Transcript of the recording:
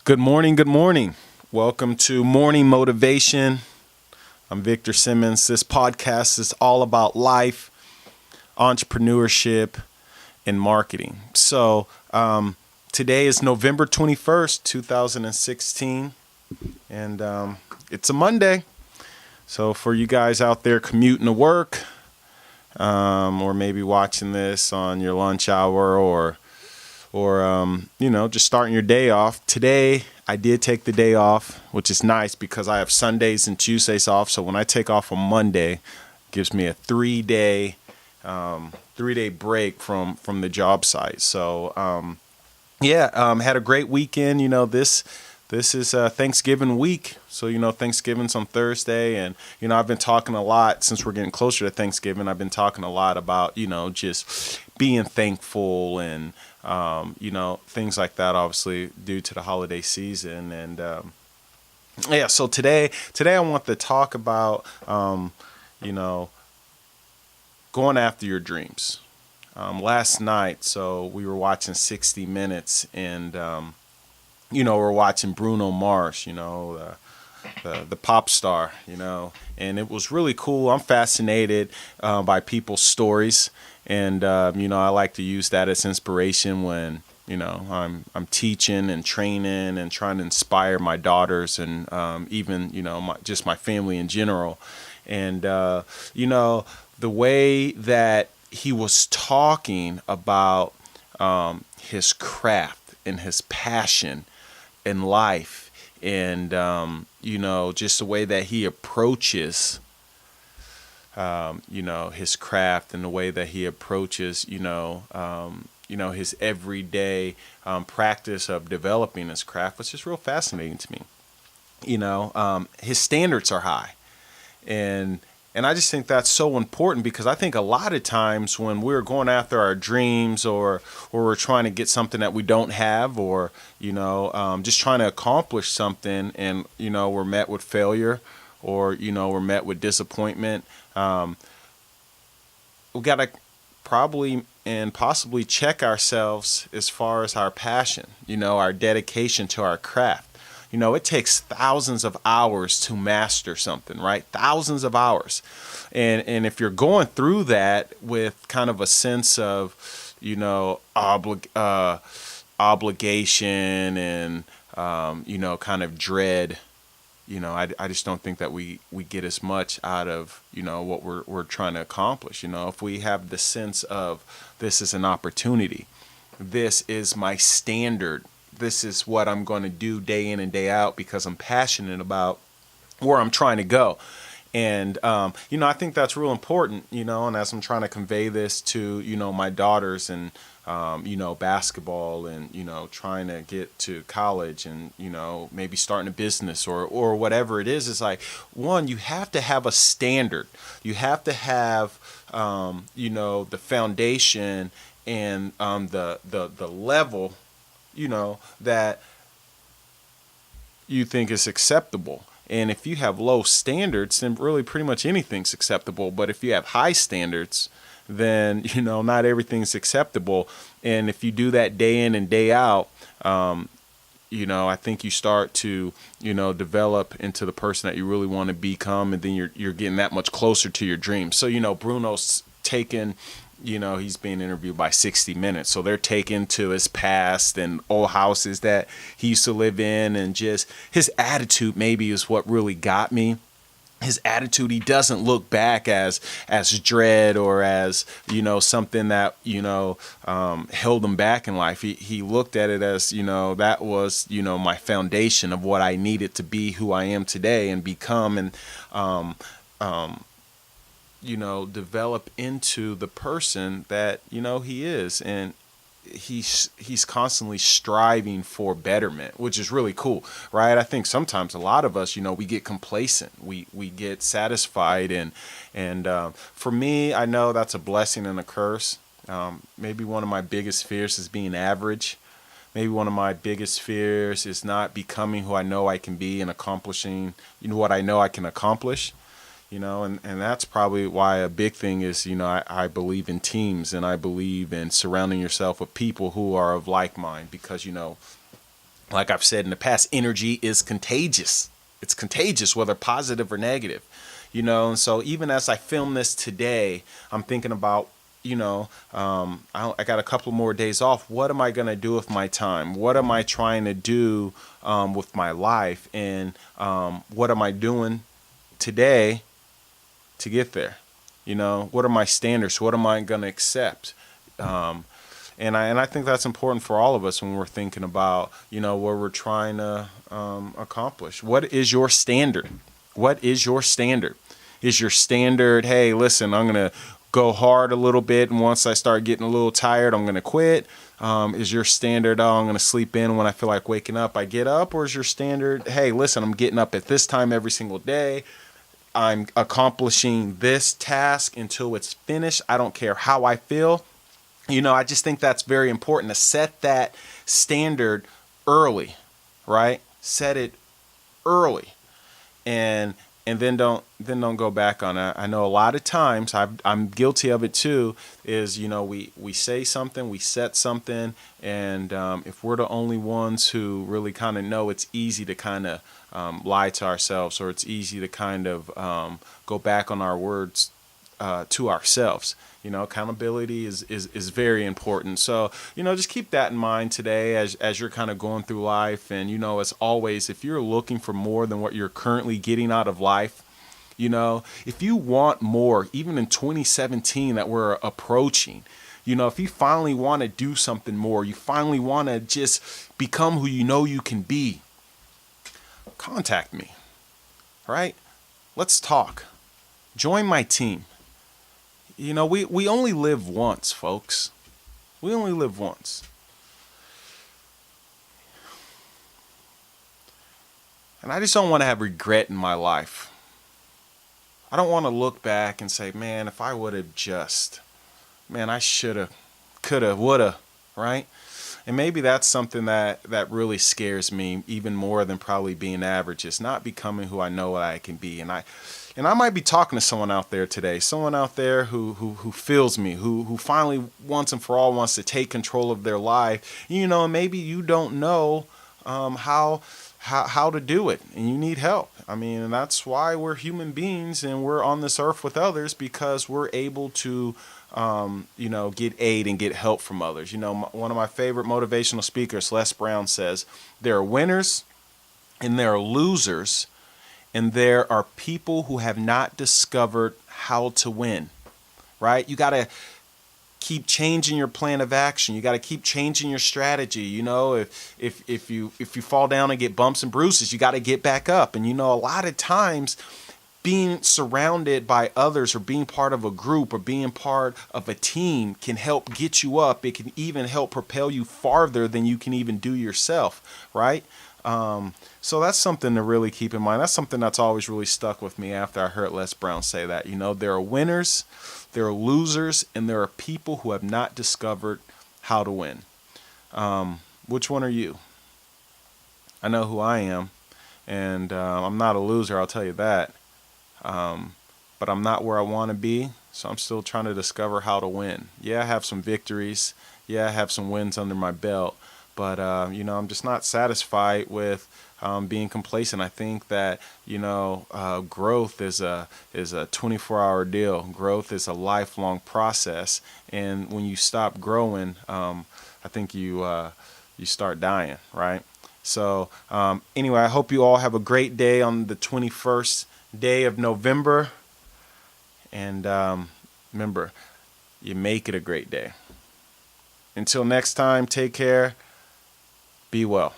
Good morning. Good morning. Welcome to Morning Motivation. I'm Victor Simmons. This podcast is all about life, entrepreneurship, and marketing. So today is November 21st, 2016, and it's a Monday. So for you guys out there commuting to work, or maybe watching this on your lunch hour or just starting your day off. Today, I did take the day off, which is nice because I have Sundays and Tuesdays off. So when I take off on Monday, it gives me a three-day break from the job site. So, had a great weekend. This is Thanksgiving week. So, Thanksgiving's on Thursday. And, I've been talking a lot since we're getting closer to Thanksgiving. I've been talking a lot about, just being thankful and, things like that, obviously, due to the holiday season. And, so today I want to talk about, going after your dreams. Last night, so we were watching 60 Minutes and, we're watching Bruno Mars, the pop star, and it was really cool. I'm fascinated by people's stories, and I like to use that as inspiration when I'm teaching and training and trying to inspire my daughters and even my family in general. And the way that he was talking about his craft and his passion in life, and just the way that he approaches his craft, and the way that he approaches his everyday practice of developing his craft was just real fascinating to me. His standards are high, and I just think that's so important, because I think a lot of times when we're going after our dreams, or we're trying to get something that we don't have, or, just trying to accomplish something, and, we're met with failure, or, we're met with disappointment, we got to probably and possibly check ourselves as far as our passion, our dedication to our craft. It takes thousands of hours to master something, right? Thousands of hours. And if you're going through that with kind of a sense of, obligation and, kind of dread, I just don't think that we get as much out of, what we're trying to accomplish. If we have the sense of, this is an opportunity, this is my standard, this is what I'm going to do day in and day out because I'm passionate about where I'm trying to go. And, I think that's real important, and as I'm trying to convey this to, my daughters and, basketball and, trying to get to college and, maybe starting a business or whatever it is, it's like, one, you have to have a standard. You have to have, the foundation and the level, that you think is acceptable. And if you have low standards, then really pretty much anything's acceptable. But if you have high standards, then, not everything's acceptable. And if you do that day in and day out, I think you start to, develop into the person that you really want to become. And then you're getting that much closer to your dreams. So, Bruno's taken, he's being interviewed by 60 Minutes. So they're taken to his past and old houses that he used to live in, and just his attitude maybe is what really got me. His attitude, he doesn't look back as dread or as, something that, held him back in life. He looked at it as, that was, my foundation of what I needed to be who I am today and become, and, develop into the person that, he is. And he's constantly striving for betterment, which is really cool, right? I think sometimes a lot of us, we get complacent, we get satisfied, and for me, I know that's a blessing and a curse. Maybe one of my biggest fears is being average. Maybe one of my biggest fears is not becoming who I know I can be and accomplishing, what I know I can accomplish. And that's probably why a big thing is, I believe in teams, and I believe in surrounding yourself with people who are of like mind, because, Like I've said in the past, energy is contagious. It's contagious, whether positive or negative, And so even as I film this today, I'm thinking about, I got a couple more days off. What am I going to do with my time? What am I trying to do with my life? And what am I doing today to get there? What are my standards? What am I going to accept? And I think that's important for all of us when we're thinking about, what we're trying to accomplish. What is your standard? What is your standard? Is your standard, hey, listen, I'm going to go hard a little bit, and once I start getting a little tired, I'm going to quit? Is your standard, oh, I'm going to sleep in when I feel like waking up, I get up? Or is your standard, hey, listen, I'm getting up at this time every single day. I'm accomplishing this task until it's finished. I don't care how I feel. I just think that's very important to set that standard early, right? Set it early, and then don't go back on it. I know a lot of times I'm guilty of it too. Is we say something, we set something, and if we're the only ones who really kind of know, it's easy to kind of lie to ourselves, or it's easy to kind of go back on our words to ourselves. Accountability is very important. So, just keep that in mind today as you're kind of going through life. And, as always, if you're looking for more than what you're currently getting out of life, if you want more, even in 2017 that we're approaching, if you finally want to do something more, you finally want to just become who you can be, contact me, right? Let's talk. Join my team. We only live once, folks. We only live once. And I just don't want to have regret in my life. I don't want to look back and say, man, if I would have I should have, could have, would have, right? And maybe that's something that really scares me even more than probably being average. It's not becoming who I know I can be. And I might be talking to someone out there today, someone out there who feels me, who finally once and for all wants to take control of their life. And maybe you don't know how to do it, and you need help. And that's why we're human beings and we're on this earth with others, because we're able to get aid and get help from others. One of my favorite motivational speakers, Les Brown, says there are winners and there are losers, and there are people who have not discovered how to win, right? You got to keep changing your plan of action. You got to keep changing your strategy. If you fall down and get bumps and bruises, you got to get back up. And a lot of times being surrounded by others, or being part of a group, or being part of a team can help get you up. It can even help propel you farther than you can even do yourself, right? So that's something to really keep in mind. That's something that's always really stuck with me after I heard Les Brown say that. There are winners, there are losers, and there are people who have not discovered how to win. Which one are you? I know who I am, and I'm not a loser, I'll tell you that. But I'm not where I want to be, so I'm still trying to discover how to win. Yeah, I have some victories. Yeah, I have some wins under my belt. But, I'm just not satisfied with being complacent. I think that, growth is a 24-hour deal. Growth is a lifelong process. And when you stop growing, I think you start dying, right? So anyway, I hope you all have a great day on the 21st day of November. And remember, you make it a great day. Until next time, take care. Be well.